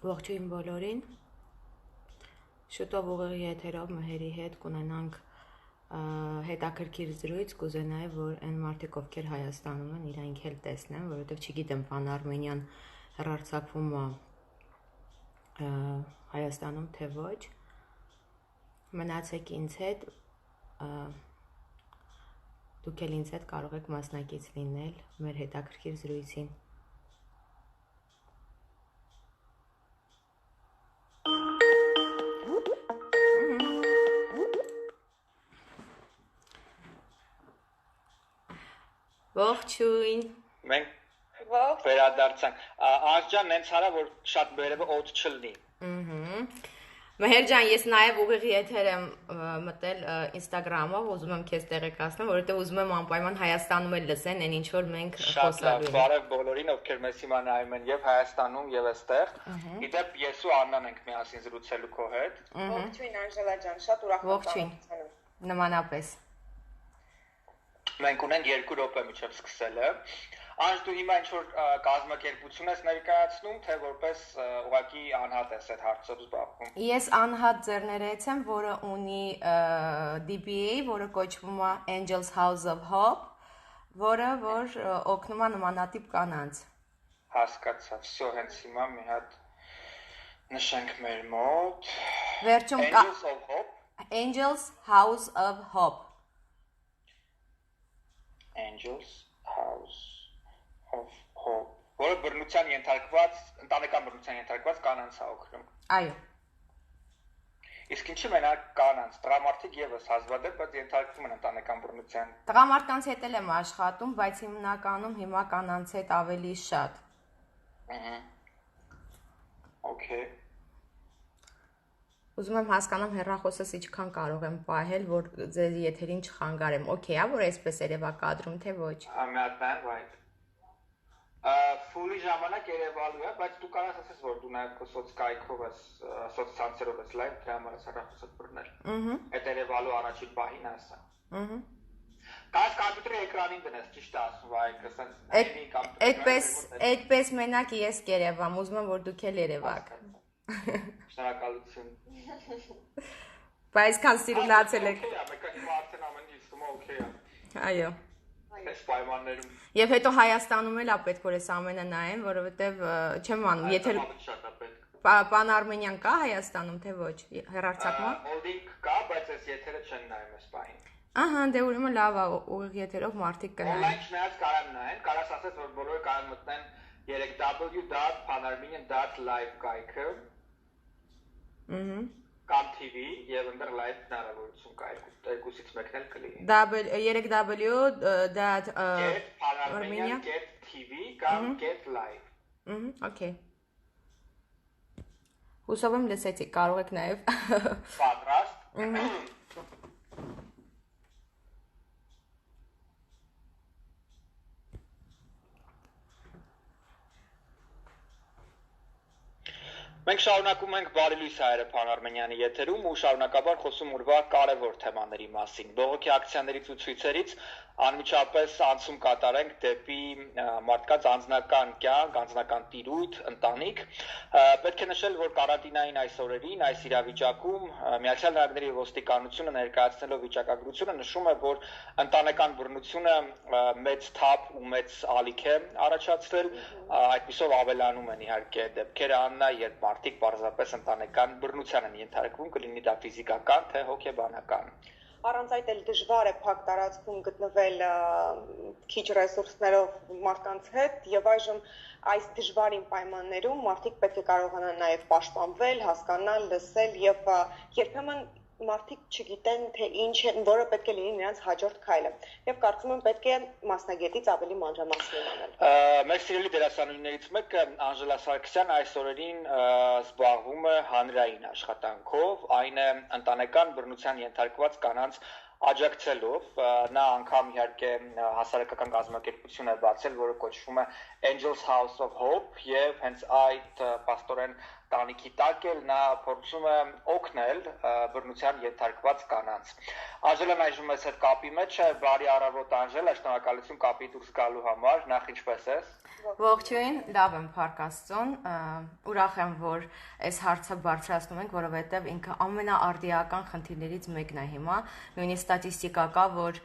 Ողջույն բոլորին։ Շուտով ուղիղ եթերով Մհերի հետ կունենանք հետաքրքիր զրույց, կուզենայի, որ այն մարդիկ, ովքեր Հայաստանում են, իրանք էլ տեսնեն, որովհետև չգիտեմ, Պան Արմենյան հեռարձակվում է Հայաստանում, թե ոչ։ Մնացեք ինձ հետ, դուք էլ ինձ հետ կարող եք մասնակից լինել մեր հետաքրքիր զրույցին։ Ողջույն։ Մենք վերադարձանք։ Աշջան նենց արա, որ շատ բերևը օդ չլնի։ Մհեր ջան, ես նաև ուղիղ եթեր եմ մտել Instagram-ով, ուզում եմ քեզ տեղեկացնել, որովհետև ուզում եմ անպայման Հայաստանում էլ լսեն, այն ինչ որ մենք խոսալու ենք։ Բարև բոլորին, ովքեր մեզ հիմա նայում են եւ Հայաստանում եւ այստեղ։ Իդեպ ես ու Աննան ենք միասին զրուցելու քո հետ։ Ողջույն Անժելա ջան, շատ ուրախ եմ։ Նմանապես։ Մենք ունենք 2 րոպե միջև սկսելը։ Անժ դու հիմա ինչ որ կազմակերպություն ես ներկայացնում, թե որպես ուղղակի անհատ ես այդ հարցով զբաղվում։ Ես անհատ ձեռներեց եմ, որը ունի DBA, որը կոչվում է Angels House of Hope, որը որ օգնում է նմանատիպ կանանց։ Հասկացա, всё, հենց հիմա մի հատ նշենք մեր մոտ։ Վերջում Angels of Hope. Angels House of Hope. Angels House of Hope. Որը բռնության ենթարկված, ընտանեկան բռնության ենթարկված կանանց է օգնում։ Այո։ Իսկ ինչի մենակ կանանց, տղամարդիկ եւս հազվադեպ բայց ենթարկվում են ընտանեկան բռնության։ Տղամարդկանց հետ էլ եմ աշխատում, բայց հիմնականում հիմա կանանց հետ ավելի շատ։ Okay։ Ուզում եմ հասկանամ հեռախոսս ինչքան կարող եմ պահել, որ ձեզ եթերին չխանգարեմ։ Okay, ա որ այսպես երևա կադրում, թե ոչ։ Ամենատան, right։ Ֆուլի ժամանակ երևալու է, բայց դու կարաս ասես, որ դու նաև քո սոցկայքով ես, սոցցանցերով ես լայվ, դրա համար ես հեռախոսը բռնել։ Այդ երևալու առաջին պահին ասա։ Կաս կոմպյուտերի էկրանին դնես, ճիշտ է ասում, Այդպես մենակ ես կերևամ, ուզում եմ որ դուք էլ երևաք։ Շնորհակալություն։ Բայց քան սիրունացել եք։ Մեկ հիմա արդեն ամեն ինչ ուսում է, օքեյ է։ Այո։ Այս պայմաններում։ Եվ հետո Հայաստանում էլ է պետք որ այս ամենը նայեն, որովհետև չեմ անում, եթե Պան Արմենյան կա Հայաստանում, թե ոչ, հեռարձակում։ Holding կա, բայց այս եթերը չեն նայում այս պահին։ Ահա, դե ուրեմն լավ է, ուղիղ եթերով մարդիկ կնայեն։ Online չնայած կարան նայեն, կարաս ասես, որ բոլորը կարող մտնեն 3w.panarmenian.live կայքը։ Կամ TV եւ ընդ live հնարավորություն կա, երկուսից մեկն էլ կլինի։ 3w.panarmenian.tv կամ /live։ Okay։ Հուսով եմ լսեցիք, կարող եք նաև Պատրաստ։ Մենք շարունակում ենք Բարի լույս հայերը Պան Արմենյանի եթերում ու շարունակաբար խոսում ուրվա կարևոր թեմաների մասին։ Բողոքի ակցիաներից ու ցույցերից անմիջապես անցում կատարենք դեպի մարդկանց անձնական կյանք, անձնական տիրույթ, ընտանիք։ Պետք է նշել, որ կարանտինային այս օրերին, այս իրավիճակում Միացյալ Նահանգների ոստիկանությունը ներկայացնելով վիճակագրությունը նշում է, որ ընտանեկան բռնությունը մեծ թափ ու մեծ ալիք է առաջացրել, այդպիսով ավելանում են իհարկե դեպքերը Աննա, երբ մարդիկ պարզապես ընտանեկան բռնության են ենթարկվում, կլինի դա ֆիզիկական, թե հոգեբանական։ Առանց այդ էլ դժվար է փակ տարածքում գտնվել քիչ ռեսուրսներով մարդկանց հետ եւ այժմ այս դժվարին պայմաններում մարդիկ պետք է կարողանան նաեւ պաշտպանվել, հասկանալ, լսել եւ երբեմն մարդիկ չգիտեն թե ինչ է, որը պետք է լինի նրանց հաջորդ քայլը եւ կարծում եմ պետք է մասնագետից ավելի մանրամասն անել։ Մեր սիրելի դերասանուհիներից մեկը Անժելա Սարգսյան այս օրերին զբաղվում է հանրային աշխատանքով, այն է ընտանեկան բռնության ենթարկված կանանց աջակցելով նա անգամ իհարկե հասարակական կազմակերպություն է բացել, որը կոչվում է Angels House of Hope եւ հենց այդ պաստորեն տանիքի տակ էլ նա փորձում է օգնել բռնության ենթարկված կանանց։ Անժելան այժմ ես այդ կապի մեջ է, բարի առավոտ Անժելա, շնորհակալություն կապի դուրս գալու համար, նախ ինչպես ես։ Ողջույն, լավ եմ, Փառք Աստծուն, ուրախ եմ, որ այս հարցը բարձրացնում ենք, որովհետև ինքը ամենաարդիական խնդիրներից մեկն է հիմա, նույնիսկ ստատիստիկա կա, որ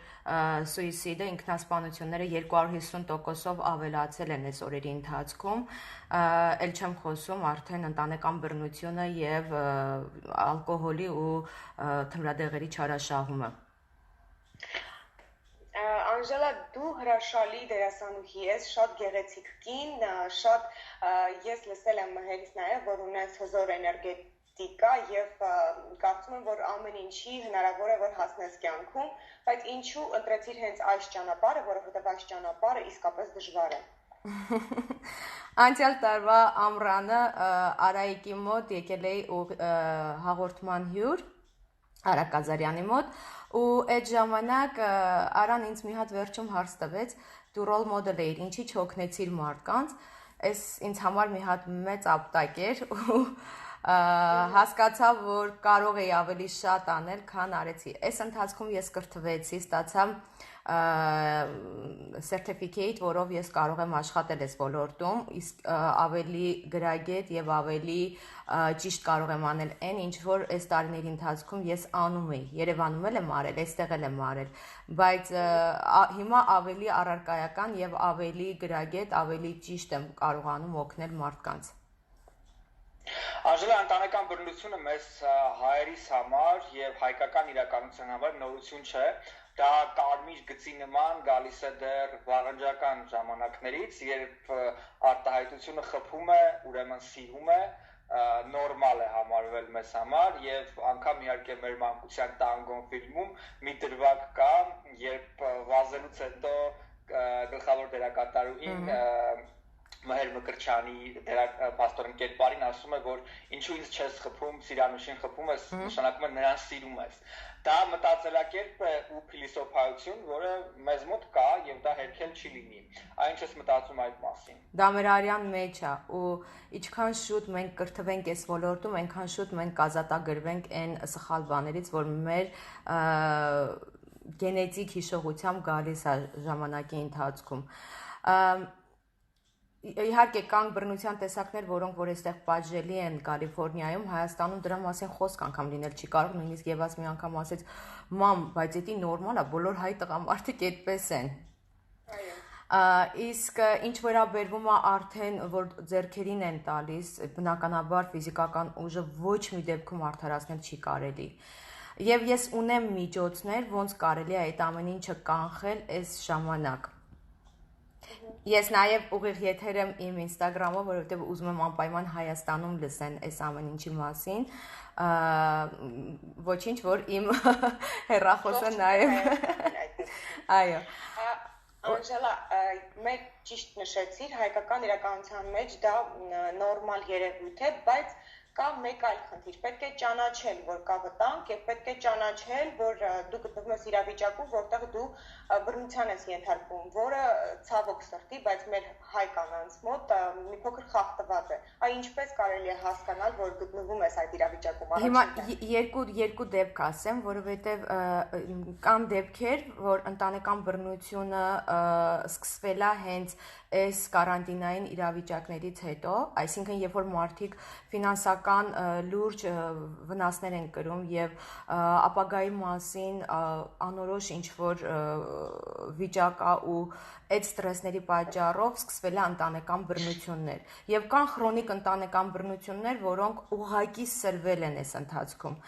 սուիսիդը, ինքնասպանությունները 250%-ով ավելացել են այս օրերի ընթացքում, էլ չեմ խոսում արդեն ընտանեկան բռնությունը եւ ալկոհոլի ու թմրադեղերի չարաշահումը։ Անժելա, դու հրաշալի դերասանուհի ես, շատ գեղեցիկ կին, շատ ես լսել եմ մհերից նաև, որ ունես հզոր էներգետիկա եւ կարծում եմ, որ ամեն ինչի հնարավոր է, որ հասնես կյանքում, բայց ինչու ընտրեցիր հենց այս ճանապարհը, որովհետեւ այս ճանապարհը իսկապես դժվար է։ Անցյալ տարվա ամռանը Արայիկի մոտ եկել էի հաղորդման հյուր Արակ Ղազարյանի մոտ ու այդ ժամանակ Արան ինձ մի հատ վերջում հարց տվեց, դու ռոլ մոդել էիր, ինչի չօգնեցիր մարդկանց, այս ինձ համար մի հատ մեծ ապտակ էր ու հասկացա, որ կարող էի ավելի շատ անել, քան արեցի։ Այս ընթացքում ես կրթվեցի, ստացա certificate, որով ես կարող եմ աշխատել այս ոլորտում, իսկ ավելի գրագետ եւ ավելի ճիշտ կարող եմ անել այն, ինչ որ այս տարիների ընթացքում ես անում էի։ Երևանում եմ արել, այստեղ եմ արել, բայց հիմա ավելի առարկայական եւ ավելի գրագետ, ավելի ճիշտ եմ կարողանում օգնել մարդկանց։ Անժելա, ընտանեկան բռնությունը մեզ հայերիս համար եւ հայկական իրականության համար նորություն չէ։ Դա կարմիր գծի նման գալիս է դեռ վաղնջական ժամանակներից, երբ արտահայտությունը խփում է, ուրեմն սիրում է, նորմալ է համարվել մեզ համար եւ անգամ իհարկե մեր մանկության տանգոն ֆիլմում մի դրվագ կա, երբ վազելուց հետո գլխավոր դերակատարուհին Մհեր Մկրչյանի պաստորեն կերպարին ասում է, որ ինչու ինձ չես խփում, Սիրանուշին խփում ես, նշանակում է նրան սիրում ես։ Դա մտածելակերպ է ու փիլիսոփայություն, որը մեզ մոտ կա եւ դա հերքել չի լինի։ Այն ես մտածում այդ մասին։ Դա մեր արյան մեջ է ու ինչքան շուտ մենք կրթվենք այս ոլորտում, այնքան շուտ մենք կազատագրվենք այն սխալ բաներից, որ մեր գենետիկ հիշողությամբ գալիս է ժամանակի ընթացքում։ Իհարկե կան բռնության տեսակներ, որոնք որ այստեղ պատժելի են Կալիֆոռնիայում, Հայաստանում դրա մասին խոսք անգամ լինել չի կարող, նույնիսկ Եվաս մի անգամ ասեց, մամ, բայց դա նորմալ է, բոլոր հայ տղամարդիկ այդպես են։ Իսկ ինչ վերաբերվում է արդեն, որ ձեռքերին են տալիս, բնականաբար ֆիզիկական ուժը ոչ մի դեպքում արդարացնել չի կարելի։ Եվ ես ունեմ միջոցներ, ոնց կարելի է այդ ամեն ինչը կանխել այս ժամանակ։ Ես նաև ուղիղ եթեր եմ իմ Instagram-ով, որովհետև ուզում եմ անպայման Հայաստանում լսեն այս ամեն ինչի մասին, ոչինչ, որ իմ հեռախոսը նաև, այո։ Անժելա, մեկ ճիշտ նշեցիր, հայկական իրականության մեջ դա նորմալ երևույթ է, բայց կա մեկ այլ խնդիր, պետք է ճանաչել, որ կա վտանգ եւ պետք է ճանաչել, որ դու գտնվում ես իրավիճակում, որտեղ դու բռնության ես ենթարկվում, որը ցավոք սրտի, բայց մեր հայ կանանց մոտ մի փոքր խախտված է։ Այ ինչպես կարելի է հասկանալ, որ գտնվում ես այդ իրավիճակում։ Հիմա երկու դեպք ասեմ, որովհետեւ կան դեպքեր, որ ընտանեկան բռնությունը սկսվել է հենց այս կարանտինային իրավիճակներից հետո, այսինքն երբ որ մարդիկ ֆինանսական լուրջ վնասներ են կրում եւ ապագայի մասին անորոշ ինչ որ վիճակ է ու այդ ստրեսների պատճառով սկսվել է ընտանեկան բռնություններ եւ կան քրոնիկ ընտանեկան բռնություններ, որոնք ուղղակի սրվել են այս ընթացքում։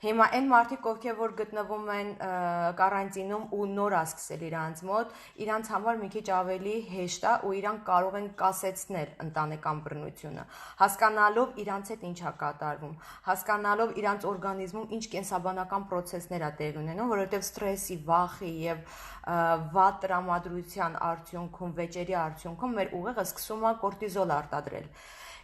Հիմա այն մարդիկ, ովքեր որ գտնվում են կարանտինում ու նոր է սկսել իրանց մոտ, իրանց համար մի քիչ ավելի հեշտ է ու իրանք կարող են կասեցնել ընտանեկան բռնությունը, հասկանալով իրանց հետ ինչ է կատարվում, հասկանալով իրանց օրգանիզմում ինչ կենսաբանական process-ներ է տեղի ունենում, որովհետև ստրեսի, վախի եւ վատ տրամադրության արդյունքում, վեճերի արդյունքում մեր ուղեղը սկսում է կորտիզոլ արտադրել։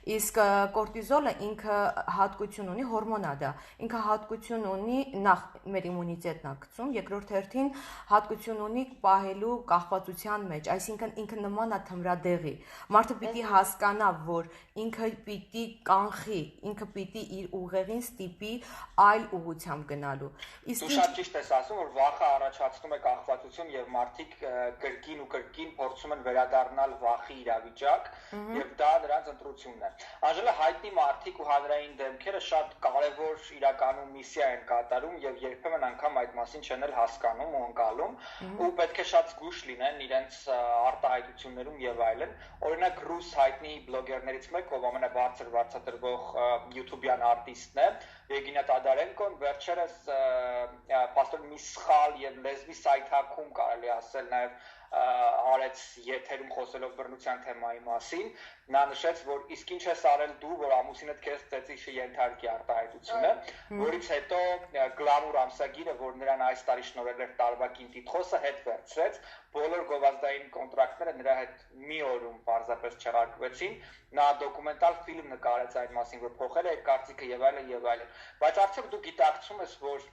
Իսկ կորտիզոլը ինքը հատկություն ունի, հորմոն է դա։ Ինքը հատկություն ունի նախ մեր իմունիտետն է գցում, երկրորդ հերթին հատկություն ունի պահելու կախվածության մեջ, այսինքն ինքը նման է թմրադեղի։ Մարդը պիտի հասկանա, որ ինքը պիտի կանխի, ինքը պիտի իր ուղեղին ստիպի այլ ուղղությամբ գնալու։ Դու շատ ճիշտ ես ասում, որ վախը առաջացնում է կախվածություն եւ մարդիկ կրկին ու կրկին փորձում են վերադառնալ վախի իրավիճակ եւ դա նրանց ընտրությունն է։ Անժելա, հայտնի մարդիկ ու հանրային դեմքերը շատ կարեւոր իրականում միսիա են կատարում եւ երբեմն անգամ այդ մասին չեն էլ հասկանում ու ընկալում ու պետք է շատ զգույշ լինեն իրենց արտահայտություններում եւ այլն։ Օրինակ ռուս հայտնի բլոգերներից մեկը, ով ամենաբարձր վարձատրվող YouTube-յան արտիստն է, Եգինա Տադարենկոն, վերջերս պաստոր մի սխալ եւ լեզվի սայթակում կարելի ասել նաեւ արեց եթերում խոսելով բռնության թեմայի մասին, նա նշեց, որ իսկ ինչ ես արել դու, որ ամուսինդ քեզ ծեծի չենթարկի արտահայտությունը, որից հետո գլամուր ամսագիրը, որ նրան այս տարի շնորհել էր տարվա կինտիթոսը, հետ վերցրեց, բոլոր գովազդային կոնտրակտները նրա հետ մի օրում պարզապես չեղարկվեցին, նա դոկումենտալ ֆիլմ նկարեց այդ մասին, որ փոխել է այդ կարծիքը եւ այլն եւ այլն, բայց արդյոք դու գիտակցում ես, որ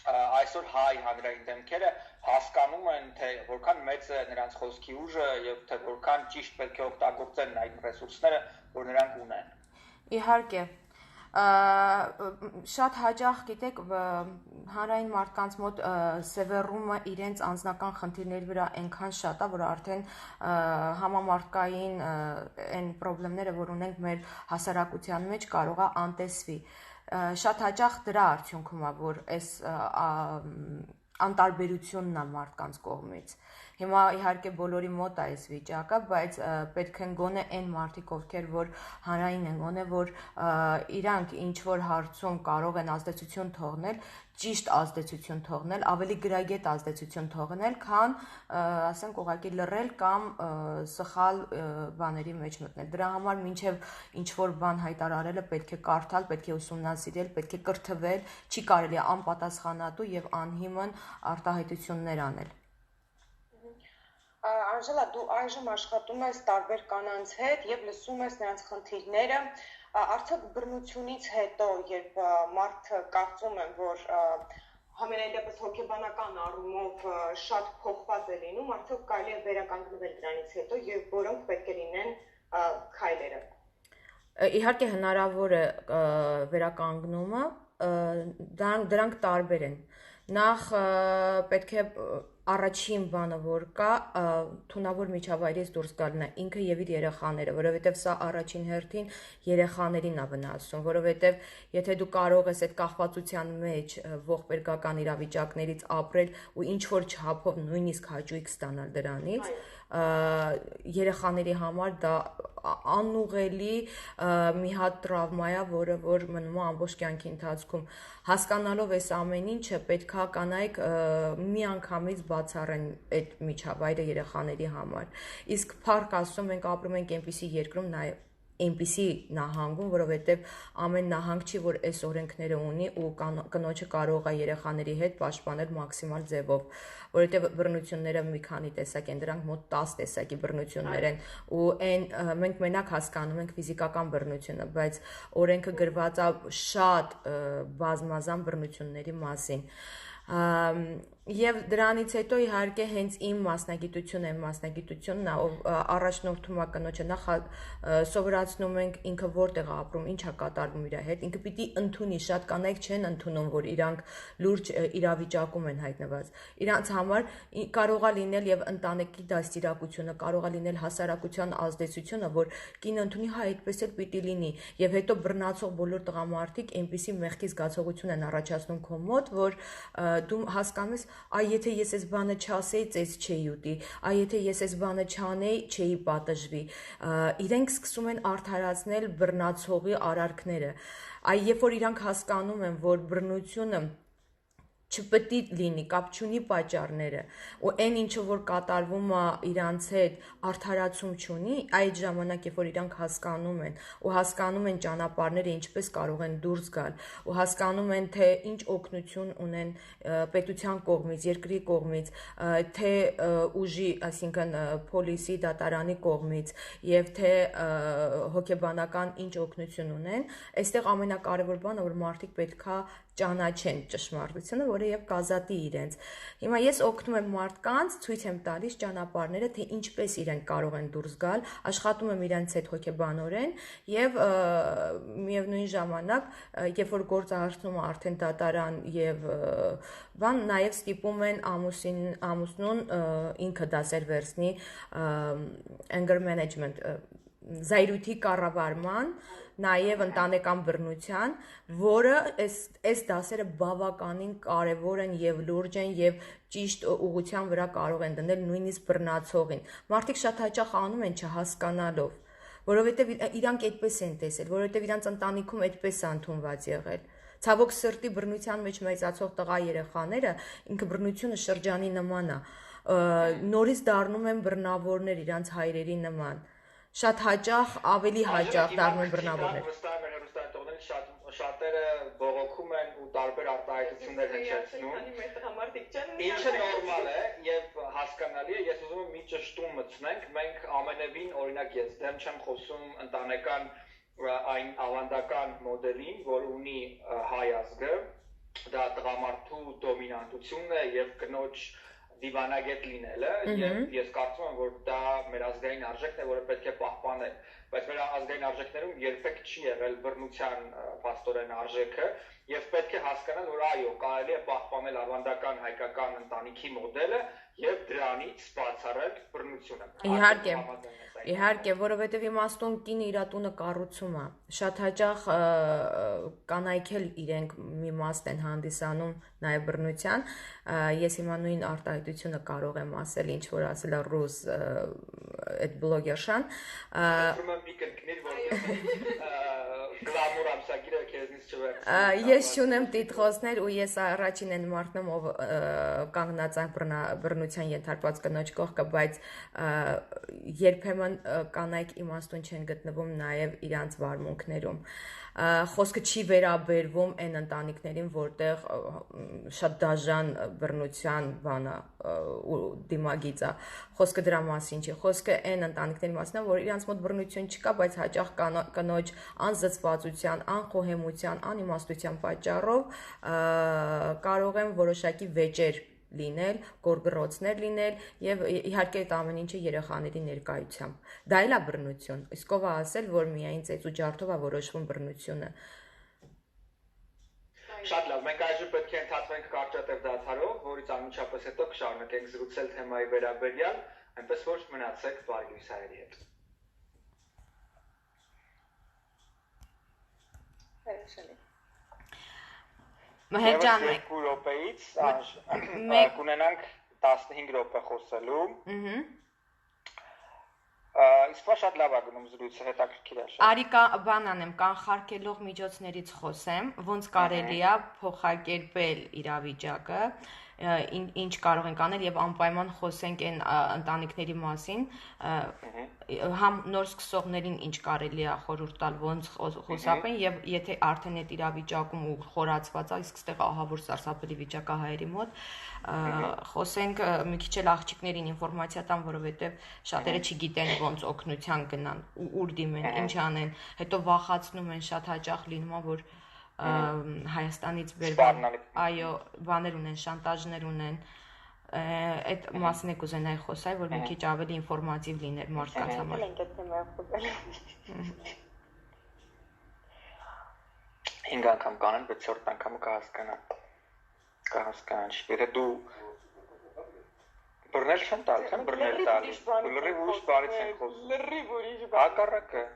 այսօր հայ հանրային դեմքերը հասկանում են, թե որքան մեծ է նրանց խոսքի ուժը եւ թե որքան ճիշտ պետք է օգտագործեն այդ ռեսուրսները, որ նրանք ունեն։ Իհարկե, շատ հաճախ գիտեք հանրային մարդկանց մոտ սևեռումը իրենց անձնական խնդիրների վրա այնքան շատ է, որ արդեն համամարտկային այն խնդիրները, որ ունենք մեր հասարակության մեջ, կարող է անտեսվի։ Շատ հաճախ դրա արդյունքում է, որ այս անտարբերությունն է մարդկանց կողմից։ Հիմա իհարկե բոլորի մոտ է այս վիճակը, բայց պետք են գոնե այն մարդիկ, ովքեր որ հանրային են, գոնե որ իրանք ինչ որ հարցում կարող են ազդեցություն թողնել, ճիշտ ազդեցություն թողնել, ավելի գրագետ ազդեցություն թողնել, քան ասենք ուղղակի լռել կամ սխալ բաների մեջ մտնել։ Դրա համար մինչև ինչ որ բան հայտարարելը պետք է կարդալ, պետք է ուսումնասիրել, պետք է կրթվել, չի կարելի անպատասխանատու եւ անհիմն արտահայտություններ անել։ Անժելա, դու այժմ աշխատում ես տարբեր կանանց հետ եւ լսում ես նրանց խնդիրները, արդյոք բռնությունից հետո, երբ մարդը կարծում է, որ համենայն դեպս հոգեբանական առումով շատ փոխված է լինում, արդյոք կարելի է վերականգնվել դրանից հետո եւ որոնք պետք է լինեն քայլերը։ Իհարկե հնարավոր է վերականգնումը, դրանք տարբեր են։ Նախ պետք է առաջին բանը որ կա թունավոր միջավայրից դուրս գալն է ինքը եւ իր երեխաները, որովհետեւ սա առաջին հերթին երեխաներին է վնասում, որովհետեւ եթե դու կարող ես այդ կախվածության մեջ ողբերգական իրավիճակներից ապրել ու ինչ որ չափով նույնիսկ հաճույք ստանալ դրանից, երեխաների համար դա անուղելի մի հատ տրավմա է, որը որ մնում է ամբողջ կյանքի ընթացքում։ Հասկանալով այս ամեն ինչը պետքա կանայք միանգամից բացառեն այդ միջավայրը երեխաների համար։ Իսկ փառք Աստծո մենք ապրում ենք այնպիսի երկրում, նաև այնպիսի նահանգում, որովհետև ամեն նահանգ չի, որ այս օրենքները ունի ու կնոջը կարող է երեխաների հետ պաշտպանել մաքսիմալ ձևով, որովհետև բռնությունները մի քանի տեսակ են, դրանք մոտ 10 տեսակի բռնություններ են ու այն մենք մենակ հասկանում ենք ֆիզիկական բռնությունը, բայց օրենքը գրված է շատ բազմազան բռնությունների մասին։ Եվ դրանից հետո իհարկե հենց իմ մասնագիտությունն է, ով առաջնորդում է կնոջը, նախ սովորացնում ենք ինքը որտեղ է ապրում, ինչ է կատարվում իր հետ, ինքը պիտի ընդունի, շատ կանայք չեն ընդունում, որ իրանք լուրջ իրավիճակում են հայտնված։ Իրանց համար կարող է լինել եւ ընտանեկի դաստիարակությունը, կարող է լինել հասարակության ազդեցությունը, որ կինը ընդունի, հա, այդպես էլ պիտի լինի, եւ հետո բռնացող բոլոր տղամարդիկ այնպիսի մեղքի զգացողություն են առաջացնում քո մոտ, որ դու հասկանում ես, այ եթե ես այս բանը չասեի, ծեծ չէի ուտի, այ եթե ես այս բանը չանեի, չէի պատժվի։ Իրենք սկսում են արդարացնել բռնացողի արարքները։ Այ երբ որ իրանք հասկանում են, որ բռնությունը չպետք է լինի, կապ չունի պատճառները, ու այն ինչը որ կատարվում է իրանց հետ արդարացում չունի, այդ ժամանակ երբ որ իրանք հասկանում են ու հասկանում են ճանապարհները ինչպես կարող են դուրս գալ ու հասկանում են թե ինչ օգնություն ունեն պետության կողմից, երկրի կողմից, թե ուժի, այսինքն պոլիսի, դատարանի կողմից եւ թե հոգեբանական ինչ օգնություն ունեն, այստեղ ամենակարևոր բանը որ մարդիկ պետքա ճանաչեն ճշմարտությունը, որը եւ կազատի իրենց։ Հիմա ես օգնում եմ մարդկանց, ցույց եմ տալիս ճանապարհները, թե ինչպես իրենք կարող են դուրս գալ, աշխատում եմ իրենց հետ հոգեբանորեն եւ միևնույն ժամանակ, երբ որ գործարարվում է արդեն դատարան եւ բան, նաեւ ստիպում են ամուսնուն ինքը դասեր վերցնի anger management զայրույթի կառավարման, նաև ընտանեկան բռնության, որը այս դասերը բավականին կարևոր են եւ լուրջ են եւ ճիշտ ուղղության վրա կարող են դնել նույնիսկ բռնացողին։ Մարդիկ շատ հաճախ անում են չհասկանալով, որովհետեւ իրանք այդպես են տեսել, որովհետեւ իրանք ընտանիքում այդպես է ընդունված եղել։ Ցավոք սրտի բռնության մեջ մեծացող տղա երեխաները ինքը բռնությունը շրջանի նման է, նորից դառնում են բռնավորներ իրանց հայրերի նման։ Շատ հաճախ, ավելի հաճախ դառնում են բռնավորներ։ Շատերը բողոքում են ու տարբեր արտահայտություններ հնչեցնում։ Ինչը նորմալ է եւ հասկանալի է, ես ուզում եմ մի ճշտում մտցնենք, մենք ամենևին, օրինակ ես դեմ չեմ խոսում ընտանեկան այն ավանդական մոդելին, որ ունի հայ ազգը, դա տղամարդու դոմինանտությունն է եւ կնոջ դիվանագետ լինելը եւ ես կարծում եմ որ դա մեր ազգային արժեքն է, որը պետք է պահպանել, բայց մեր ազգային արժեքներում երբեք չի եղել բռնության փաստորեն արժեքը եւ պետք է հասկանալ որ այո, կարելի է պահպանել ավանդական հայկական ընտանիքի մոդելը եւ դրանից բացառել բռնությունը։ Իհարկե, որովհետև իմաստուն կինը իր տունը կառուցում է։ Շատ հաճախ կանայք էլ իրենք մի մաս են հանդիսանում նաև բռնության։ Ես հիմա նույն արտահայտությունը կարող եմ ասել, ինչ որ ասել է ռուս այդ բլոգերշան։ Ես չունեմ տիտղոսներ ու ես առաջին են մարդն ով կանգնած է բռնության ենթարկված կնոջ կողքը, բայց երբեմն կանայք իմաստուն չեն գտնվում նաև իրանց վարմունքներում։ Խոսքը չի վերաբերվում այն ընտանիքներին, որտեղ շատ դաժան բռնության բանը դիմագիծ է։ Խոսքը դրա մասին չի, խոսքը այն ընտանիքների մասին է, որ իրանց մոտ բռնություն չկա, բայց հաճախ կնոջ անզծվածության, անխոհեմության, անիմաստության պատճառով կարող են որոշակի վեճեր լինել, գորգռոցներ լինել եւ իհարկե այդ ամեն ինչը երեխաների ներկայությամբ։ Դա էլ է բռնություն։ Իսկ ով է ասել, որ միայն ծեծու ջարդով է որոշվում բռնությունը։ Շատ լավ, մենք այժմ պետք է ընթացվենք կարճատև դադարով, որից անմիջապես հետո կշարունակենք զրուցել թեմայի վերաբերյալ, այնպես որ մնացեք բարի լույս հայերի հետ։ Հերոսելի։ Մհեր ջան, 2 րոպեից կունենանք 15 րոպե խոսելու։ Իսկ շատ լավ է գնում զրույցը, հետաքրքիր է շատ։ Արի բան անեմ, կանխարգելող միջոցներից խոսեմ, ոնց կարելի է փոխակերպել իրավիճակը, ինչ կարող ենք անել եւ անպայման խոսենք այն ընտանիքների մասին, համ նոր սկսողներին ինչ կարելի է խորհուրդ տալ, ոնց խոսապեն եւ եթե արդեն այդ իրավիճակում ու խորացված է, իսկ այստեղ ահավոր սարսափելի վիճակ է հայերի մոտ, խոսենք մի քիչ էլ աղջիկներին ինֆորմացիա տան, որովհետեւ շատերը չգիտեն ոնց օգնության գնան, ուր դիմեն, ինչ անեն, հետո վախացնում են, շատ հաճախ լինում է որ Հայաստանից վերբան, այո, բաներ ունեն, շանտաժներ ունեն, այդ մասին եք ուզենայի խոսալ, որ մի քիչ ավելի ինֆորմատիվ լիներ մարդկանց համար։ Հինգ անգամ կանեն, 6-րդ անգամը կհասկանան, եթե դու բռնել չեն տալիս, են բռնել տալիս, լրիվ ուրիշ բարից են խոսում, լրիվ ուրիշ բարից, հակառակը։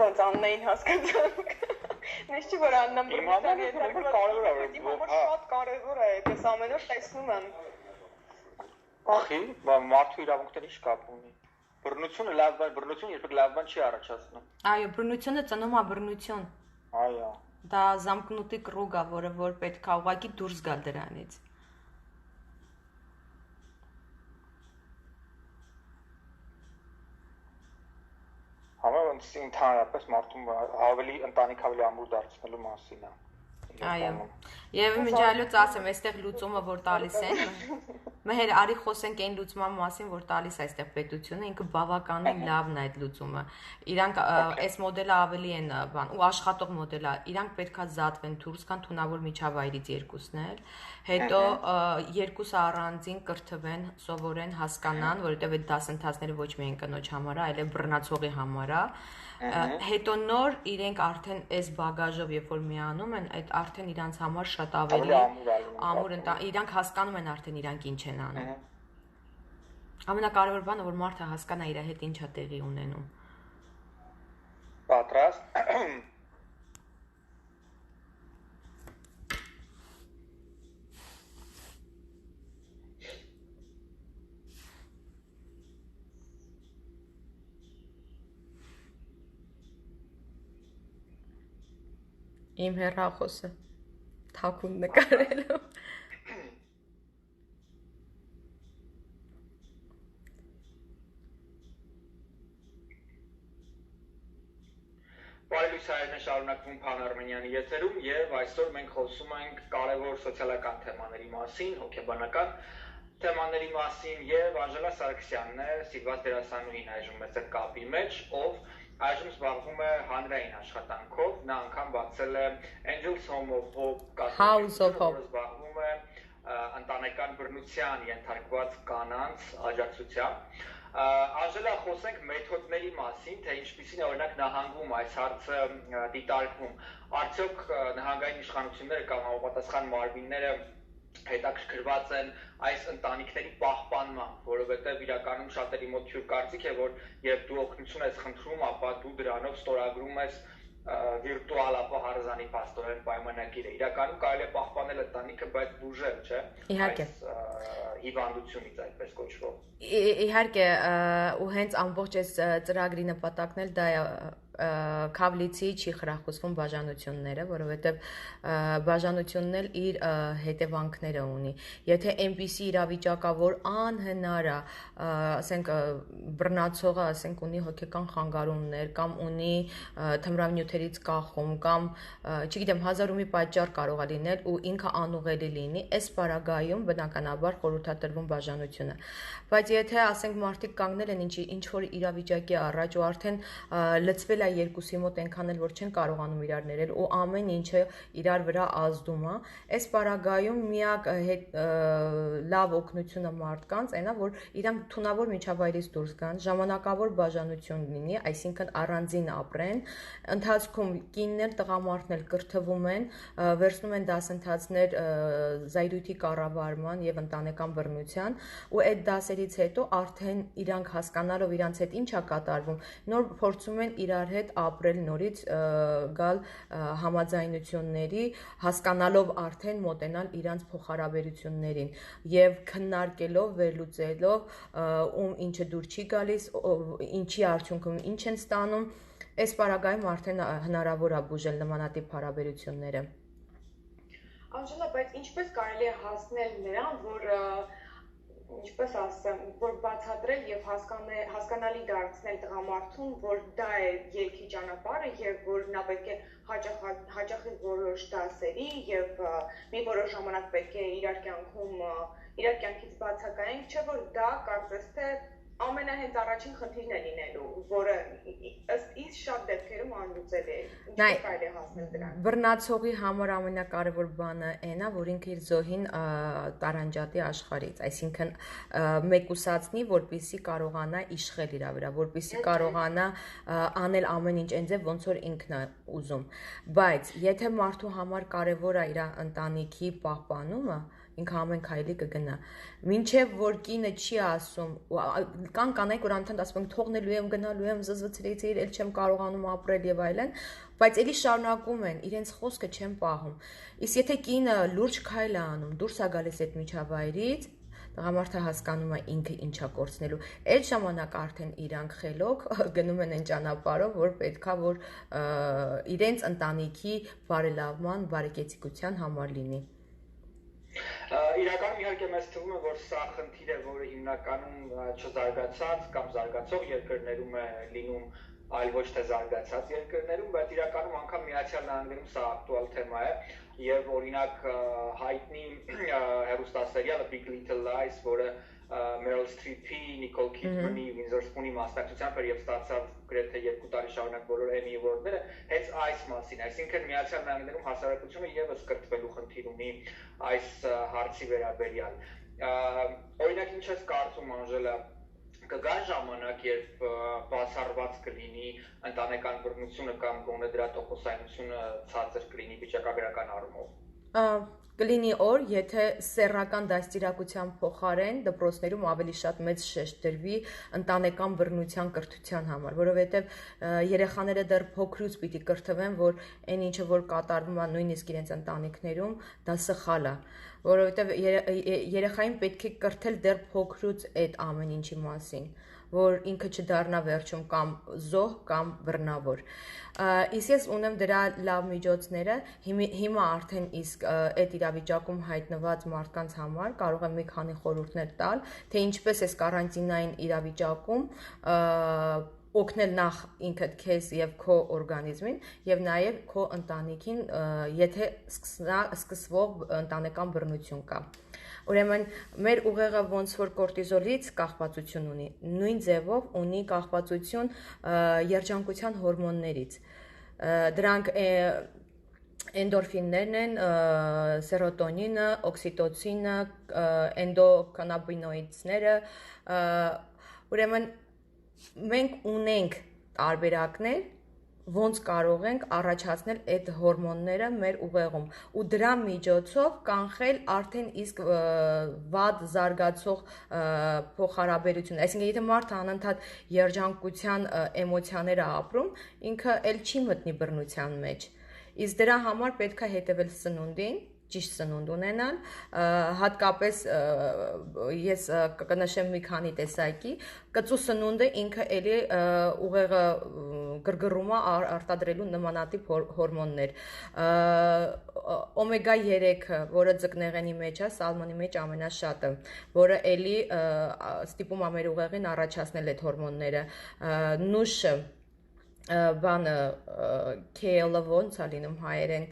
Ոնց Աննային հասկացանք։ Ես չի որ Աննան բռնության հետ կարևոր է, շատ կարևոր է, ես ամեն օր տեսնում եմ։ Ախի, մարդու իրավունքների շկաપ ունի։ Բռնությունը լավ բան, բռնությունը երբեք լավ բան չի առաջացնում։ Այո, բռնությունը ծնում է բռնություն։ Այո։ Դա զամկնուտի կրուգ է, որ պետք է ուղղակի դուրս գալ դրանից։ Համենայնպես ընդհանրապես մարդուն ավելի ընտանիք ավելի ամուր դարձնելու մասին է։ Այո։ Եվ մինչ այլոց ասեմ, այստեղ լուծումը որ տալիս են, մեր արի խոսենք այն լուծման մասին, որ տալիս է այստեղ պետությունը, ինքը բավականին լավն է այդ լուծումը։ Իրանք այս մոդելը ավելի են բան, ու աշխատող մոդել է։ Իրանք պետքա զատվեն դուրս կան թունավոր միջավայրից երկուսն էլ, հետո երկուսը առանձին կրթվեն, սովորեն, հասկանան, որովհետև այդ դասընթացները ոչ միայն կնոջ համար է, այլև բռնացողի համար է։ Հետո նոր իրենք արդեն այս բագաժով երբ որ միանում են, այդ արդեն իրանց համար շատ ավելի ամուր իրանք հասկանում են արդեն իրանք ինչ են անում։ Ամենակարևոր բանը որ մարդը հասկանա իր հետ ինչ է տեղի ունենում։ Պատրաստ։ Իմ հեռախոսը թաքուն նկարելով։ Բարելույս հայերն շարունակվում Փան Արմենյանի եթերում եւ այսօր մենք խոսում ենք կարևոր սոցիալական թեմաների մասին, հոգեբանական թեմաների մասին եւ Անժելա Սարգսյանն է, Սիլվաս դերասանուհին այժմ մեծ կապի մեջ, ով այժմ զբաղվում է հանրային աշխատանքով, նա անգամ բացել է Angels Home of Hope կազմակերպություն, որը զբաղվում է ընտանեկան բռնության ենթարկված կանանց աջակցությամբ։ Անժելա, խոսենք մեթոդների մասին, թե ինչպիսին է օրինակ նահանգում այս հարցը դիտարկվում։ Արդյոք նահանգային իշխանությունները կամ համապատասխան մարմինները հետաքրքրված են այս ընտանիքների պահպանման, որովհետև իրականում շատերի մոտ թյուր կարծիք է, որ երբ դու օգնություն ես խնդրում, ապա դու դրանով ստորագրում ես վիրտուալ ապա հարզանի պաստորեն պայմանագիրը։ Իրականում կարելի է պահպանել ընտանիքը, բայց բուժել, չէ՞։ Իհարկե։ Հիվանդությունից այդպես կոչվող։ Իհարկե, ու հենց ամբողջ այս ծրագրի նպատակն էլ դա է Քավլիցի չի խրախուսվում բաժանությունները, որովհետև բաժանությունն էլ իր հետևանքները ունի։ Եթե այնպիսի իրավիճակա, որ անհնար է, ասենք բռնացողը, ասենք ունի հոգեկան խանգարումներ կամ ունի թմրանյութերից կախում կամ չգիտեմ, հազար ու մի պատճառ կարող է լինել ու ինքը անուղելի լինի, այս պարագայում բնականաբար խորհրդատրվում բաժանությունը։ Բայց եթե ասենք մարդիկ կանգնել են ինչ որ իրավիճակի առաջ ու արդեն լծվել է երկուսի մոտ այնքան էլ որ չեն կարողանում իրար ներել ու ամեն ինչը իրար վրա ազդում է, այս պարագայում միակ լավ օգնությունը մարդկանց այնա որ իրանք թունավոր միջավայրից դուրս գան, ժամանակավոր բաժանություն լինի, այսինքն առանձին ապրեն, ընթացքում կինն էլ տղամարդն էլ կրթվում են, վերցնում են դասընթացներ զայրույթի կառավարման եւ ընտանեկան բռնության ու այդ դասերից հետո արդեն իրանք հասկանալով իրանց հետ ինչ է կատարվում, նոր փորձում են իրար հետ ապրել նորից գալ համաձայնությունների, հասկանալով արդեն մոտենալ իրանց փոխհարաբերություններին եւ քննարկելով, վերլուծելով ում ինչը դուր չի գալիս, ինչի արդյունքում ինչ են ստանում, այս պարագայում արդեն հնարավոր է բուժել նմանատիպ հարաբերությունները։ Անժելա, բայց ինչպես կարելի է հասնել նրան, որ ինչպես ասեմ, որ բացատրել եւ հասկանալի դարձնել տղամարդուն, որ դա է ելքի ճանապարհը եւ որ նա պետք է հաճախի որոշ դասերի եւ մի որոշ ժամանակ պետք է իրար կյանքից բացակայենք, չէ՞ որ դա կարծես թե ամենահենց առաջին խնդիրն է լինելու, որը ըստ իս շատ դեպքերում անլուծելի է։ Ինչպես կարելի է հասնել դրան։ Բռնացողի համար ամենակարևոր բանը այն է, որ ինքը իր զոհին տարանջատի աշխարհից, այսինքն մեկուսացնի, որպեսզի կարողանա իշխել իր վրա, որպեսզի կարողանա անել ամեն ինչ այնձև ոնց որ ինքն է ուզում։ Բայց եթե մարդու համար կարևոր է իր ընտանիքի պահպանումը, ինքը ամեն քայլի կգնա։ Մինչև որ կինը չի ասում, կան կանայք, որ անդադ ասում են թողնելու եմ, գնալու եմ, զզվցրեցի, ել չեմ կարողանում ապրել եւ այլն, բայց էլի շարունակում են, իրենց խոսքը չեն պահում։ Իսկ եթե կինը լուրջ քայլ է անում, դուրս է գալիս այդ միջավայրից, տղամարդը հասկանում է ինքը ինչա կորցնելու։ Այդ ժամանակ արդեն իրանք խելոք գնում են այն ճանապարհով, որ պետքա որ իրենց ընտանիքի բարելավման, բարեկեցիկության համար լինի։ Իրականում իհարկե մեզ թվում է, որ սա խնդիր է, որը հիմնականում չզարգացած կամ զարգացող երկրներում է լինում, այլ ոչ թե զարգացած երկրներում, բայց իրականում անգամ Միացյալ Նահանգներում սա ակտուալ թեմա է եւ օրինակ հայտնի հեռուստասերիալը Big Little Lies, որը Meryl Streep-ի, Nicole Kidman-ի, Windsor Spoon-ի մասնակցությամբ էր եւ ստացավ գրեթե 2 տարի շարունակ բոլոր Emmy Award-ները, հենց այս մասին, այսինքն Միացյալ Նահանգներում հասարակությունը եւս կրթվելու խնդիր ունի այս հարցի վերաբերյալ։ Օրինակ ինչ ես կարծում, Անժելա, կգա ժամանակ, երբ բացառված կլինի ընտանեկան բռնությունը կամ գոնե դրա տոկոսայնությունը ցածր կլինի վիճակագրական առումով։ Կլինի օր, եթե սեռական դաստիարակության փոխարեն դպրոցներում ավելի շատ մեծ շեշտ դրվի ընտանեկան բռնության կրթության համար, որովհետև երեխաները դեռ փոքրուց պիտի կրթվեն, որ այն ինչը որ կատարվում է նույնիսկ իրենց ընտանիքներում, դա սխալ է, որովհետև երեխային պետք է կրթել դեռ փոքրուց այդ ամեն ինչի մասին, որ ինքը չդառնա վերջում կամ զոհ կամ բռնավոր։ Իսկ ես ունեմ դրա լավ միջոցները, հիմա արդեն իսկ այդ իրավիճակում հայտնված մարդկանց համար կարող եմ մի քանի խորհուրդներ տալ, թե ինչպես ես կարանտինային իրավիճակում օգնել նախ ինքդ քեզ եւ քո օրգանիզմին եւ նաեւ քո ընտանիքին, եթե սկսվող ընտանեկան բռնություն կա։ Ուրեմն մեր ուղեղը ոնց որ կորտիզոլից կախվածություն ունի, նույն ձևով ունի կախվածություն երջանկության հորմոններից։ Դրանք էնդորֆիններն են, սերոտոնինը, օքսիտոցինը, էնդոկանաբինոիդները, ուրեմն մենք ունենք տարբերակներ, ոնց կարող ենք առաջացնել այդ հորմոնները մեր ուղեղում ու դրա միջոցով կանխել արդեն իսկ վատ զարգացող փոխհարաբերություն, այսինքն եթե մարդը անընդհատ երջանկության էմոցիաներ է ապրում, ինքը էլ չի մտնի բռնության մեջ, իսկ դրա համար պետք է հետևել սնունդին, ճիշտ սնունդ ունենալ, հատկապես ես կնշեմ մի քանի տեսակի, կծու սնունդը ինքը էլի ուղեղը գրգռում է արտադրելու նմանատիպ հորմոններ, օմեգա 3-ը, որը ձկնեղենի մեջ է, սալմոնի մեջ ամենաշատը, որը էլի ստիպում է մեր ուղեղին առաջացնել այդ հորմոնները, նուշը, բանը KL-ը ոնց է լինում հայերեն,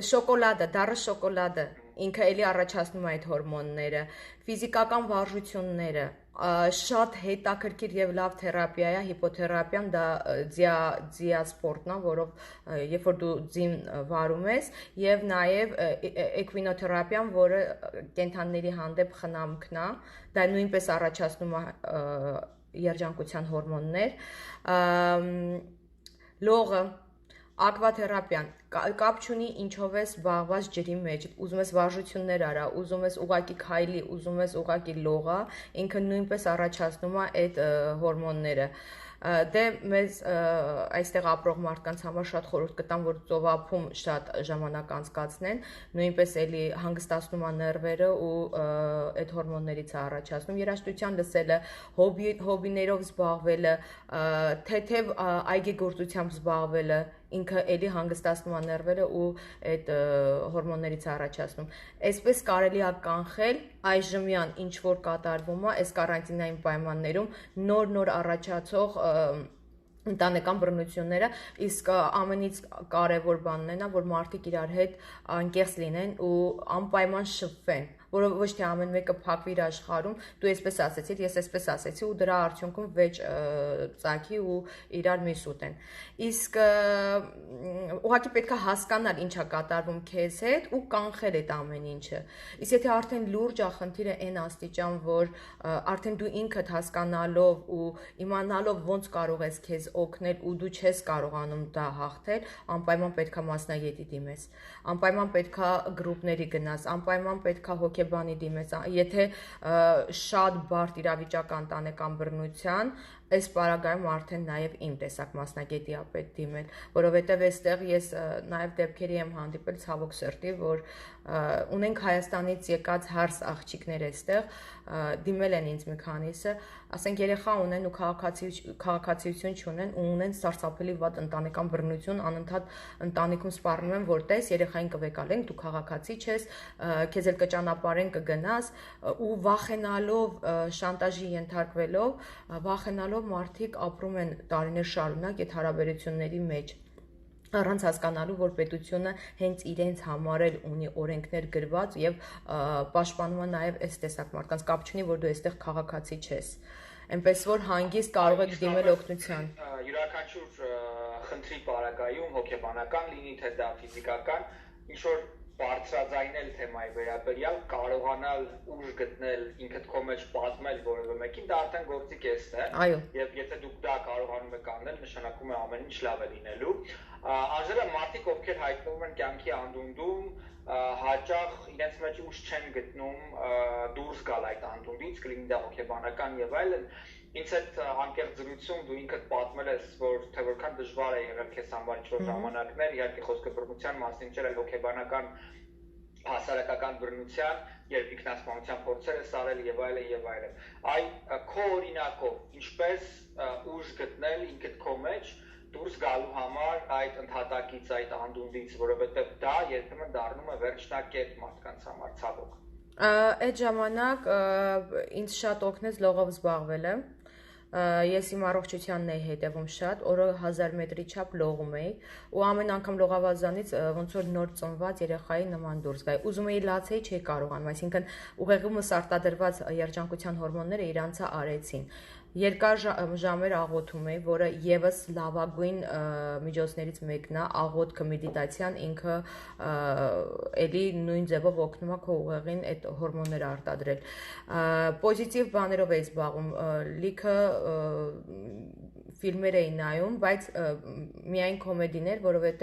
շոկոլադը, դառը շոկոլադը, ինքը էլի առաջացնում է այդ հորմոնները, ֆիզիկական վարժությունները, շատ հետաքրքիր եւ լավ թերապիա է, հիպոթերապիան, դա ձիասպորտն է, որով երբ որ դու ձին վարում ես, եւ նաեւ էկվինոթերապիան, որը կենդանիների հանդեպ խնամքն է, դա նույնպես առաջացնում է երջանկության հորմոններ, լողը, ակվաթերապիան, կապ չունի ինչով ես զբաղված ջրի մեջ, ուզում ես վարժություններ արա, ուզում ես ուղակի քայլի, ուզում ես ուղակի լողա, ինքը նույնպես առաջացնում է այդ հորմոնները։ Դե մեզ այստեղ ապրող մարդկանց համար շատ խորհուրդ կտամ, որ ծովափում շատ ժամանակ անցկացնեն, նույնպես էլի հանգստացնում է ներվերը ու այդ հորմոններից է առաջացնում, երաժշտության լսելը, հոբիներով զբաղվելը, թեթև այգեգործությամբ զբաղվելը, ինքը էլի հանգստացնում է ներվերը ու այդ հորմոններից է առաջացնում։ Այսպես կարելի է կանխել այժմյան ինչ որ կատարվում է այս կարանտինային պայմաններում նոր առաջացող ընտանեկան բռնությունները, իսկ ամենից կարևոր բանն այն է, որ մարդիկ իրար հետ անկեղծ լինեն ու անպայման շփվեն, որը ոչ թե ամեն մեկը փակվի իր աշխարհում, դու այսպես ասեցիր, ես այսպես ասեցի ու դրա արդյունքում վեճ ծագի ու իրար միս ուտեն։ Իսկ ուղղակի պետք է հասկանալ ինչա կատարվում քեզ հետ ու կանխել այդ ամեն ինչը։ Իսկ եթե արդեն լուրջ է խնդիրը այն աստիճան, որ արդեն դու ինքդ հասկանալով ու իմանալով ոնց կարող ես քեզ օգնել ու դու չես կարողանում դա հաղթել, անպայման պետք է մասնագետի դիմես, անպայման պետք է գրուպների գնաս, անպայման պետք է հոգեբանի դիմես, եթե շատ բարդ իրավիճակ անտանեկան բռնության, այս պարագայում արդեն նաև իմ տեսակ մասնագետի է պետք դիմել, որովհետև այստեղ ես նաև դեպքերի եմ հանդիպել ցավոք սրտի, որ ունենք Հայաստանից եկած հարս աղջիկներ այստեղ, դիմել են ինձ մի քանիսը, ասենք երեխա ունեն ու քաղաքացիություն չունեն ու ունեն սարսափելի վատ ընտանեկան բռնություն, անընդհատ ընտանիքում սպառնում են, որ տես երեխային կվեկալենք, դու քաղաքացի չես, քեզ էլ կճանապարհեն կգնաս ու վախենալով, շանտաժի ենթարկվելով, վախենալով մարդիկ ապրում են տարիներ շարունակ այդ հարաբերությունների մեջ առանց հասկանալու, որ պետությունը հենց իրենց համար էլ ունի օրենքներ գրված եւ պաշտպանում է նաեւ այս տեսակ մարդկանց, կապ չունի, որ դու այստեղ քաղաքացի չես։ Այնպես որ հանգիստ կարող եք դիմել օգնության։ Յուրաքանչյուր խնդրի պարագայում հոգեբանական լինի, թե դա ֆիզիկական, ինչ որ բարձրաձայնել թեմայի վերաբերյալ, կարողանալ ուժ գտնել, ինքդ քո մեջ պատմել որևէ մեկին, դա արդեն գործի կեսն է։ Այո։ Եվ եթե դուք դա կարողանում եք անել, նշանակում է ամեն ինչ լավ է լինելու։ Անժելա, մարդիկ, ովքեր հայտնվում են կյանքի անդունդում, հաճախ իրենց մեջ ուժ չեն գտնում դուրս գալ այդ անդունդից, կլինի դա հոգեբանական եւ այլն։ Ինձ այդ անկեղծ զրույցում դու ինքդ պատմել ես, որ թե որքան դժվար է եղել քեզ համար ինչ-որ ժամանակներ, իհարկե խոսքը բռնության մասին չէ, այլ հոգեբանական հասարակական բռնության, երբ ինքնասպանության փորձեր ես արել եւ այլն եւ այլն։ Այ քո օրինակով ինչպես ուժ գտնել ինքդ քո մեջ դուրս գալու համար այդ ընդհատակից, այդ անդունդից, որովհետեւ դա երբեմն դառնում է վերջնակետ մարդկանց համար, ցավոք։ Այդ ժամանակ ինձ շատ օգնեց լողով զբաղվելը։ Ես իմ առողջությանն էի հետևում շատ, օրը 1000 մետրի չափ լողում էի ու ամեն անգամ լողավազանից ոնց որ նոր ծնված երեխայի նման դուրս գայի։ Ուզում էի լացեի, չէի կարողանում, այսինքն ուղեղումս արտադրված երջանկության հորմոնները իրանցա արեցին։ Երկար ժամեր աղոթում էի, որը եւս լավագույն միջոցներից մեկն է, աղոթքը, մեդիտացիան, ինքը էլի նույն ձևով օգնում է քո ուղեղին այդ հորմոնները արտադրել։ Պոզիտիվ բաներով էի զբաղվում, լիքը ֆիլմեր էի նայում, բայց միայն կոմեդիներ, որովհետև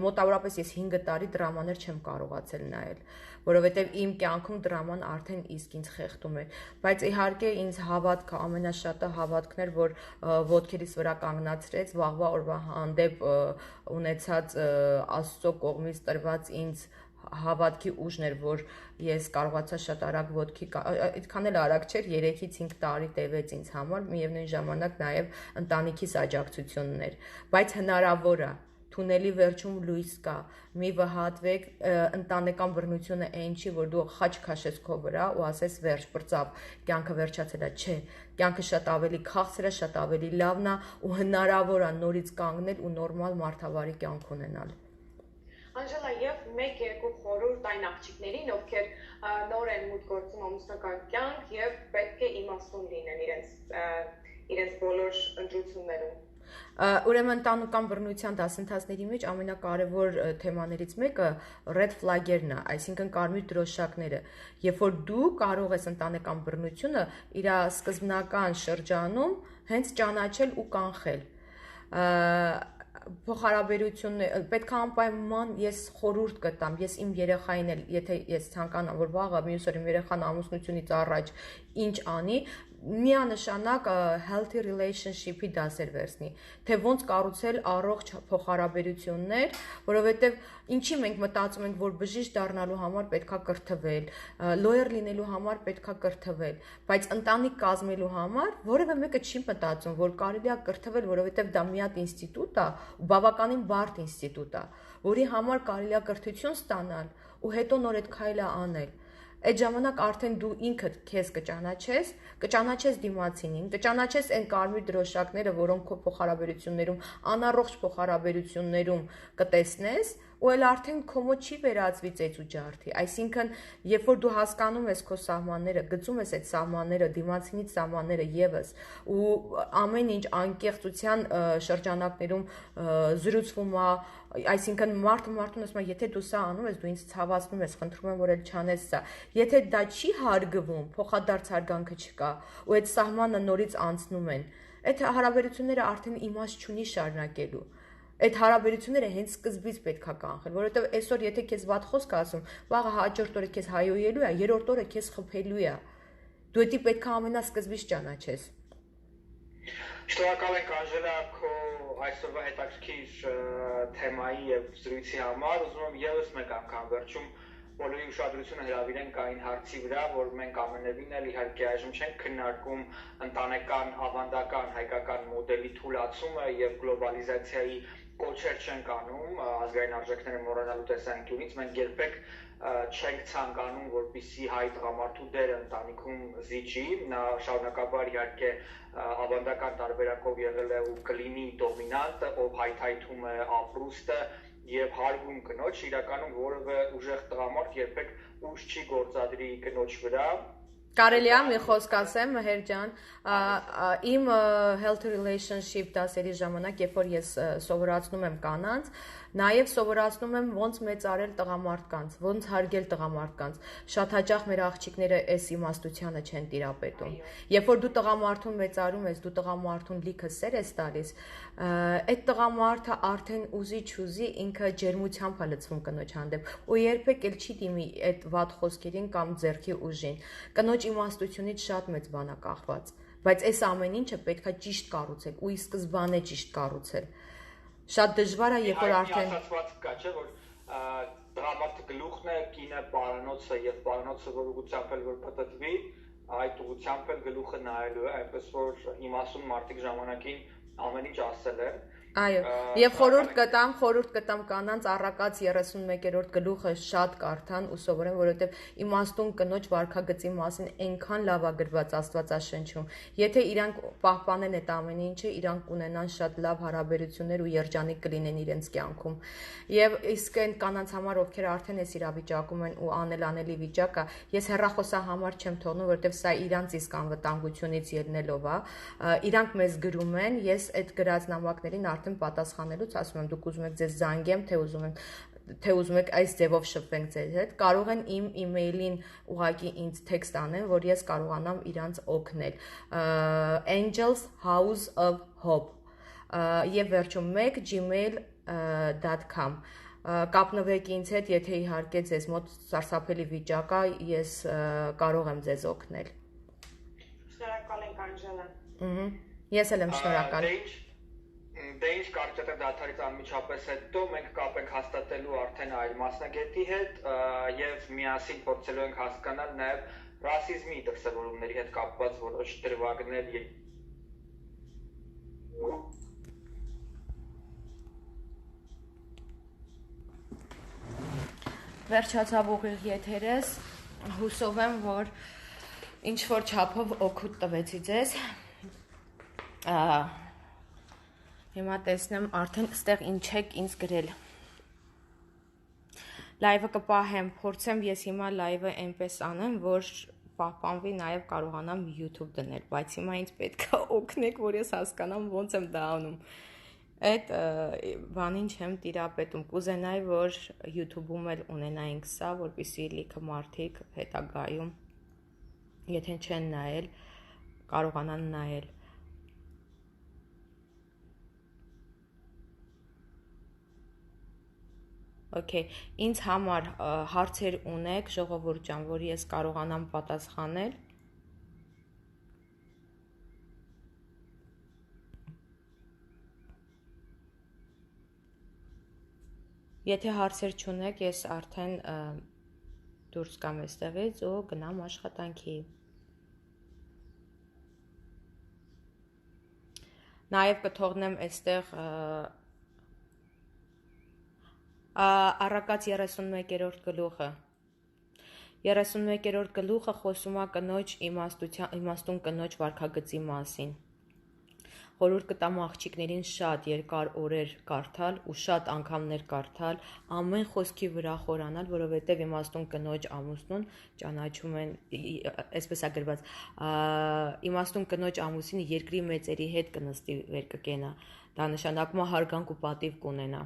մոտավորապես ես 5 տարի դրամաներ չեմ կարողացել նայել, որովհետև իմ կյանքում դրաման արդեն իսկ ինձ խեղդում էր, բայց իհարկե ինձ հավատքը, ամենաշատը հավատքն էր, որ ոտքերիս վրա կանգնացրեց, վաղվա օրվա հանդեպ ունեցած Աստծո կողմից տրված ինձ հավատքի ուժն էր, որ ես կարողացա շատ արագ ոտքի, այդքան էլ արագ չէր, 3-ից 5 տարի տևեց ինձ համար, միևնույն ժամանակ նաև ընտանիքիս աջակցությունն էր, բայց հնարավոր է, թունելի վերջում լույս կա, մի վհատվեք, ընտանեկան բռնությունը այն չի, որ դու խաչ քաշես քո վրա ու ասես վերջ, բրծավ, կյանքը վերջացել է, չէ, կյանքը շատ ավելի քաղցր է, շատ ավելի լավն է ու հնարավոր է նորից կանգնել ու նորմալ մարդավարի կյանք ունենալ։ Անժելա, եւ 1-2 խորհուրդ այն աղջիկներին, ովքեր նոր են մուտք գործում ամուսնական կյանք եւ պետք է իմաստուն լինեն իրենց բոլոր ընտրություններում։ Ուրեմն ընտանեկան բռնության դասընթացների մեջ ամենակարևոր թեմաներից մեկը red flag-երն է, այսինքն կարմիր դրոշակները, երբ որ դու կարող ես ընտանեկան բռնությունը իր սկզբնական շրջանում հենց ճանաչել ու կանխել։ Փոխհարաբերություն պետք է անպայման ես խորհուրդ կտամ, ես իմ երեխային էլ, եթե ես ցանկանամ, որ վաղը մյուս օր իմ երեխան ամուսնությունից առաջ ինչ անի, միանշանակ healthy relationship-ի դասեր վերցնի, թե ոնց կառուցել առողջ փոխհարաբերություններ, որովհետև ինչի մենք մտածում ենք, որ բժիշկ դառնալու համար պետքա կրթվել, lawyer լինելու համար պետքա կրթվել, բայց ընտանիք կազմելու համար որևէ մեկը չի մտածում, որ կարելի է կրթվել, որովհետև դա մի հատ ինստիտուտ է, ու բավականին բարդ ինստիտուտ է, որի համար կարելի է կրթություն ստանալ ու հետո նոր այդ քայլը անել։ Այդ ժամանակ արդեն դու ինքդ քեզ կճանաչես դիմացինին, կճանաչես այն կարմիր դրոշակները, որոնք քո փոխհարաբերություններում, անառողջ փոխհարաբերություններում կտեսնես, ու էլ արդեն քո մոտ չի վերածվի ծեծ ու ջարդի, այսինքն, երբ որ դու հասկանում ես քո սահմանները, գծում ես այդ սահմանները, դիմացինից սահմանները եւս, ու ամեն ինչ անկեղծության շրջանակներում զրուցվում է, այսինքն մարդուն ասում է, եթե դու սա անում ես, դու ինձ ցավացնում ես, խնդրում եմ, որ էլ չանես սա, եթե դա չի հարգվում, փոխադարձ հարգանքը չկա, ու այդ սահմանը նորից անցնում են, այդ հարաբերությունները արդեն իմաստ չունի շարունակելու։ Այդ հարաբերությունները հենց սկզբից պետք է կանխել, որովհետև այսօր եթե քեզ վատ խոսք ասում, վաղը հաջորդ օրը քեզ հայոյելու է, երրորդ օրը քեզ խփելու է։ Դու դա պետք է ամենասկզբից ճանաչես։ Շնորհակալ ենք Անժելա քո այսօրվա հետաքրքիր թեմայի եւ զրույցի համար։ Ուզում եմ եւս մեկ անգամ վերջում բոլորի ուշադրությունը հրավիրենք այն հարցի վրա, որ մենք ամենևին էլ իհարկե այժմ չենք քննարկում ընտանեկան ավանդական հայկական մոդելի թուլացումը եւ գլոբալիզացիայի կոչեր չենք անում ազգային արժեքները մոռանալու տեսանկյունից, մենք երբեք չենք ցանկանում, որպեսզի հայ տղամարդու դերը ընտանիքում զիջի, նա շարունակաբար իհարկե ավանդական տարբերակով եղել է ու կլինի դոմինանտը, ով հայթայթում է ապրուստը եւ հարգում կնոջ, իրականում որևէ ուժեղ տղամարդ երբեք ուժ չի գործադրի կնոջ վրա։ Կարելի է մի խոսք ասեմ, Մհեր ջան, իմ health relationship դասերի ժամանակ, երբ որ ես սովորացնում եմ կանանց, նաև սովորացնում եմ ոնց մեծարել տղամարդկանց, ոնց հարգել տղամարդկանց։ Շատ հաճախ մեր աղջիկները այս իմաստությանը չեն տիրապետում։ Երբ որ դու տղամարդուն մեծարում ես, դու տղամարդուն լիքը սեր ես տալիս, այդ տղամարդը արդեն ուզի չուզի ինքը ջերմությամբ է լցվում կնոջ հանդեպ, ու երբեք էլ չի դիմի այդ վատ խոսքերին կամ ձեռքի ուժին։ Կնոջ իմաստությունից շատ մեծ բան է կախված, բայց այս ամեն ինչը պետք է ճիշտ կառուցել ու ի սկզբանե ճիշտ կառուցել։ Շատ դժվար է, երբ որ արդեն ասացված կա, չէ, որ տղամարդը գլուխն է, կինը պարանոցը եւ պարանոցը որ ուղղությամբ էլ որ պատտվի, այդ ուղղությամբ էլ գլուխը նայելու է, այնպես որ իմասուն մարդիկ ժամանակին ամեն ինչ ասել են։ Այո, եւ խորհուրդ կտամ կանանց առակած 31-րդ գլուխը շատ կարդան ու սովորեն, որովհետեւ իմաստուն կնոջ վարքագծի մասին այնքան լավ է գրված Աստվածաշնչում։ Եթե իրանք պահպանեն այդ ամեն ինչը, իրանք կունենան շատ լավ հարաբերություններ ու երջանիկ կլինեն իրենց կյանքում։ Եվ իսկ այն կանանց համար, ովքեր արդեն այս իրավիճակում են ու անելանելի վիճակ է, ես հեռախոսահամար չեմ թողնում, որովհետեւ սա իրանց իսկ անվտանգությունից ելնելով է։ Իրանք մեզ գրում են, ես այդ գրած նամակներին արդեն պատասխանելուց ասում եմ, դուք ուզում եք ձեզ զանգեմ, թե ուզում եք այս ձևով շփվենք ձեզ հետ, կարող են իմ email-ին ուղղակի ինձ տեքստ անեն, որ ես կարողանամ իրանց օգնել։ Angels House of Hope եւ վերջում 1@gmail.com կապնվեք ինձ հետ, եթե իհարկե ձեզ մոտ սարսափելի վիճակ է, ես կարող եմ ձեզ օգնել։ Շնորհակալ ենք Անժելա։ Ես էլ եմ շնորհակալ։ Դե ինչ կարճ դադարից անմիջապես հետո մենք կապ ենք հաստատելու արդեն այլ մասնագետի հետ եւ միասին փորձելու ենք հասկանալ նաեւ ռասիզմի դրսևորումների հետ կապված որոշ դրվագներ Վերջացավ ուղիղ եթերս, հուսով եմ, որ ինչ որ չափով օգուտ տվեցի ձեզ։ Հիմա տեսնեմ արդեն ստեղ ինչ եք ինձ գրել։ Լայվը կպահեմ, փորձեմ ես հիմա լայվը այնպես անեմ, որ պահպանվի, նաև կարողանամ YouTube դնել, բայց հիմա ինձ պետք է օգնեք, որ ես հասկանամ ոնց եմ դա անում։ Այդ բանին չեմ տիրապետում, կուզենայի, որ YouTube-ում էլ ունենայինք սա, որպեսզի լիքը մարդիկ հետագայում, եթե չեն նայել, կարողանան նայել։ Okay, ինձ համար հարցեր ունեք, ժողովուրդ ջան, որ ես կարողանամ պատասխանել։ Եթե հարցեր չունեք, ես արդեն դուրս գամ այստեղից ու գնամ աշխատանքի։ Նաև կթողնեմ այստեղ առակած 31-րդ գլուխը 31-րդ գլուխը խոսում է կնոջ իմաստուն կնոջ վարքագծի մասին։ Խորհուրդ կտամ աղջիկներին շատ երկար օրեր կարդալ ու շատ անգամներ կարդալ, ամեն խոսքի վրա խորանալ, որովհետև իմաստուն կնոջ ամուսնուն ճանաչում են, այսպես է գրված, իմաստուն կնոջ ամուսինը երկրի մեծերի հետ կնստի վեր կկենա, դա նշանակում է հարգանք ու պատիվ կունենա։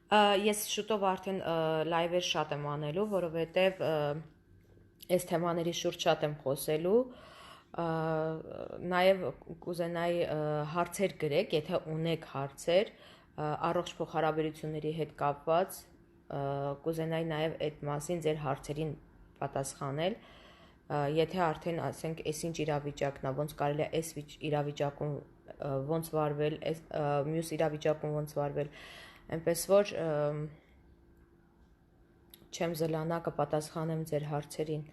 Ես շուտով արդեն լայվեր շատ եմ անելու, որովհետև այս թեմաների շուրջ շատ եմ խոսելու, նաև կուզենայի հարցեր գրեք, եթե ունեք հարցեր առողջ փոխհարաբերությունների հետ կապված, կուզենայի նաև այդ մասին ձեր հարցերին պատասխանել, եթե արդեն ասենք այսինչ իրավիճակն է, ոնց կարելի է այս իրավիճակում ոնց վարվել, մյուս իրավիճակում ոնց վարվել, այնպես որ չեմ զլանա, կպատասխանեմ ձեր հարցերին։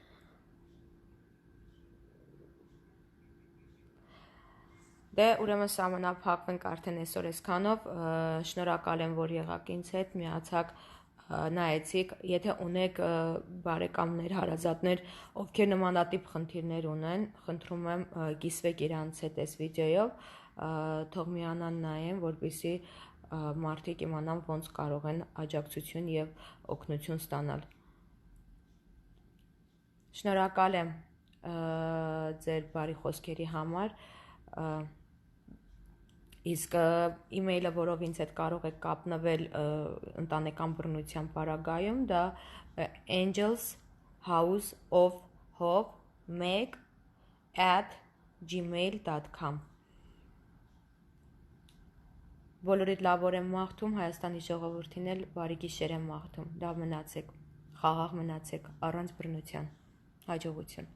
Դե ուրեմն սահմանափակվենք արդեն այսօր այսքանով, շնորհակալ եմ, որ եղաք ինձ հետ, միացաք, նայեցիք, եթե ունեք բարեկամներ, հարազատներ, ովքեր նմանատիպ խնդիրներ ունեն, խնդրում եմ կիսվեք իրանց հետ այս վիդեոյով, թող միանան նայեն, որպեսզի մարդիկ իմանան ոնց կարող են աջակցություն եւ օգնություն ստանալ։ Շնորհակալ եմ ձեր բարի խոսքերի համար, իսկ email-ը, որով ինձ հետ կարող եք կապնվել ընտանեկան բռնության պարագայում, դա angelshouse1@gmail.com Բոլորիդ լավոր եմ մաղթում, Հայաստանի ժողովրդին էլ բարի գիշեր եմ մաղթում, լավ մնացեք, խաղաղ մնացեք, առանց բռնության, հաջողություն։